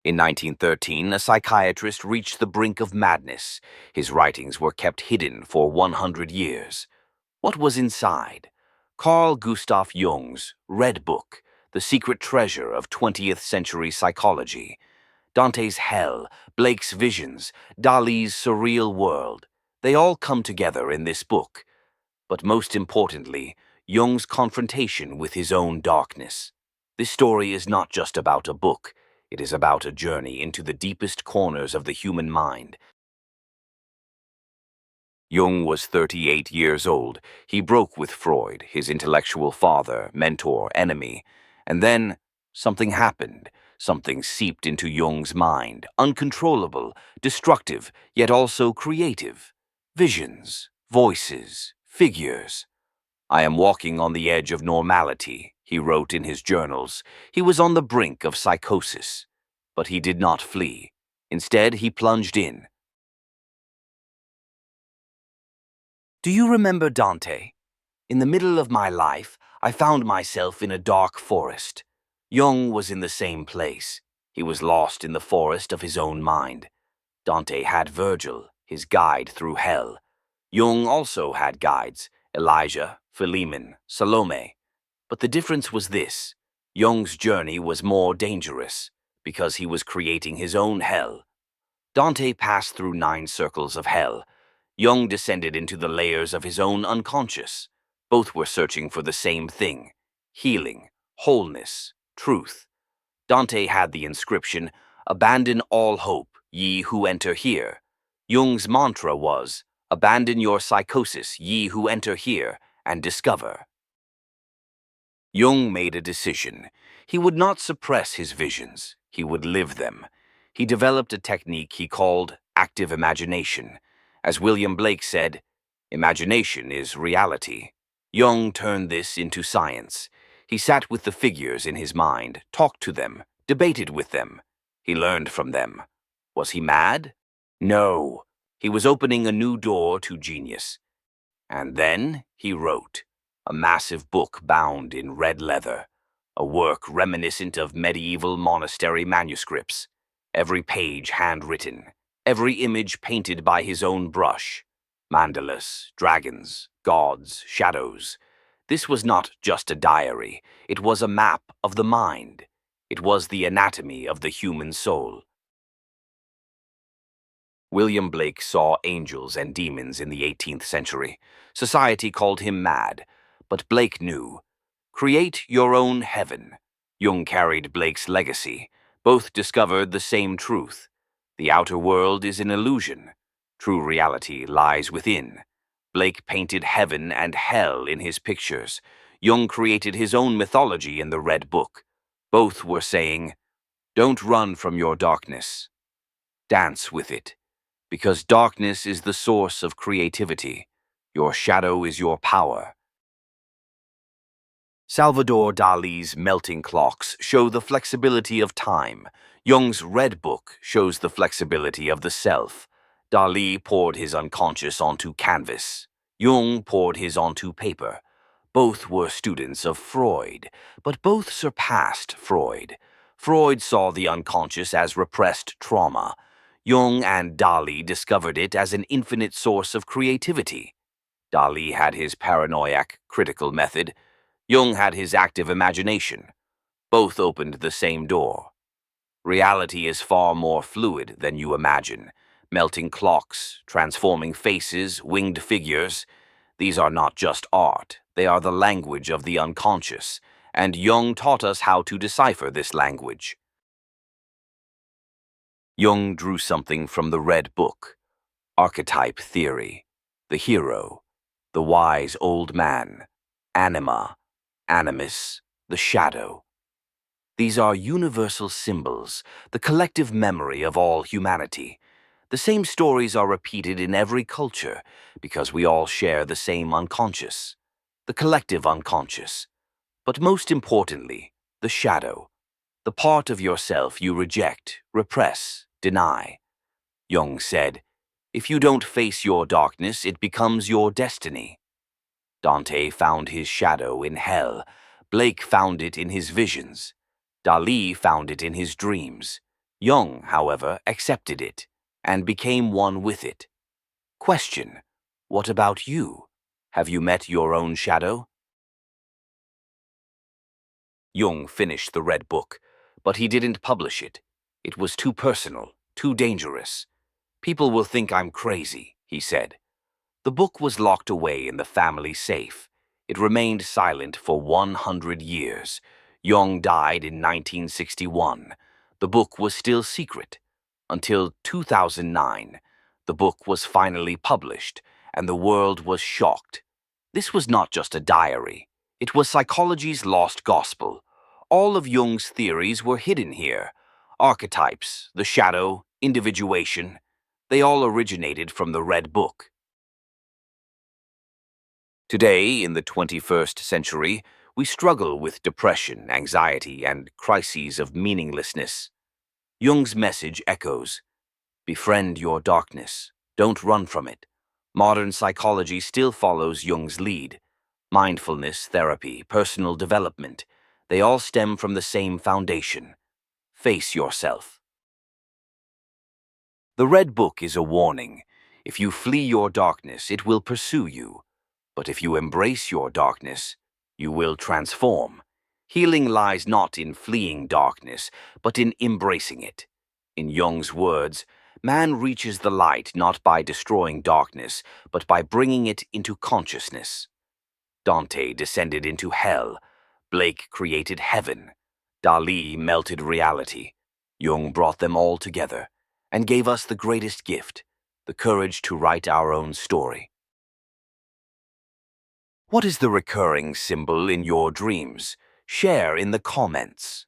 In 1913, a psychiatrist reached the brink of madness. His writings were kept hidden for 100 years. What was inside? Carl Gustav Jung's Red Book, the secret treasure of 20th century psychology. Dante's Hell, Blake's Visions, Dali's Surreal World. They all come together in this book. But most importantly, Jung's confrontation with his own darkness. This story is not just about a book. It is about a journey into the deepest corners of the human mind. Jung was 38 years old. He broke with Freud, his intellectual father, mentor, enemy. And then something happened. Something seeped into Jung's mind, uncontrollable, destructive, yet also creative. Visions, voices, figures. "I am walking on the edge of normality," he wrote in his journals. He was on the brink of psychosis. But he did not flee. Instead, he plunged in. Do you remember Dante? In the middle of my life, I found myself in a dark forest. Jung was in the same place. He was lost in the forest of his own mind. Dante had Virgil, his guide through hell. Jung also had guides, Elijah, Philemon, Salome. But the difference was this: Jung's journey was more dangerous, because he was creating his own hell. Dante passed through 9 circles of hell. Jung descended into the layers of his own unconscious. Both were searching for the same thing: healing, wholeness, truth. Dante had the inscription, "Abandon all hope, ye who enter here." Jung's mantra was, "Abandon your psychosis, ye who enter here, and discover." Jung made a decision. He would not suppress his visions. He would live them. He developed a technique he called active imagination. As William Blake said, "Imagination is reality." Jung turned this into science. He sat with the figures in his mind, talked to them, debated with them. He learned from them. Was he mad? No. He was opening a new door to genius. And then he wrote. A massive book bound in red leather. A work reminiscent of medieval monastery manuscripts. Every page handwritten. Every image painted by his own brush. Mandalas, dragons, gods, shadows. This was not just a diary. It was a map of the mind. It was the anatomy of the human soul. William Blake saw angels and demons in the 18th century. Society called him mad. But Blake knew. Create your own heaven. Jung carried Blake's legacy. Both discovered the same truth. The outer world is an illusion. True reality lies within. Blake painted heaven and hell in his pictures. Jung created his own mythology in the Red Book. Both were saying, "Don't run from your darkness. Dance with it. Because darkness is the source of creativity. Your shadow is your power." Salvador Dalí's melting clocks show the flexibility of time. Jung's Red Book shows the flexibility of the self. Dalí poured his unconscious onto canvas. Jung poured his onto paper. Both were students of Freud, but both surpassed Freud. Freud saw the unconscious as repressed trauma. Jung and Dalí discovered it as an infinite source of creativity. Dalí had his paranoiac, critical method. Jung had his active imagination. Both opened the same door. Reality is far more fluid than you imagine. Melting clocks, transforming faces, winged figures. These are not just art. They are the language of the unconscious. And Jung taught us how to decipher this language. Jung drew something from the Red Book. Archetype theory. The hero. The wise old man. Anima. Animus, the shadow. These are universal symbols, the collective memory of all humanity. The same stories are repeated in every culture because we all share the same unconscious, the collective unconscious. But most importantly, the shadow, the part of yourself you reject, repress, deny. Jung said, "If you don't face your darkness, it becomes your destiny." Dante found his shadow in hell. Blake found it in his visions. Dalí found it in his dreams. Jung, however, accepted it and became one with it. Question: what about you? Have you met your own shadow? Jung finished the Red Book, but he didn't publish it. It was too personal, too dangerous. People will think I'm crazy, he said. The book was locked away in the family safe. It remained silent for 100 years. Jung died in 1961. The book was still secret. Until 2009, the book was finally published, and the world was shocked. This was not just a diary. It was psychology's lost gospel. All of Jung's theories were hidden here. Archetypes, the shadow, individuation, they all originated from the Red Book. Today, in the 21st century, we struggle with depression, anxiety, and crises of meaninglessness. Jung's message echoes: befriend your darkness. Don't run from it. Modern psychology still follows Jung's lead. Mindfulness, therapy, personal development, they all stem from the same foundation. Face yourself. The Red Book is a warning. If you flee your darkness, it will pursue you. But if you embrace your darkness, you will transform. Healing lies not in fleeing darkness, but in embracing it. In Jung's words, man reaches the light not by destroying darkness, but by bringing it into consciousness. Dante descended into hell. Blake created heaven. Dali melted reality. Jung brought them all together and gave us the greatest gift, the courage to write our own story. What is the recurring symbol in your dreams? Share in the comments.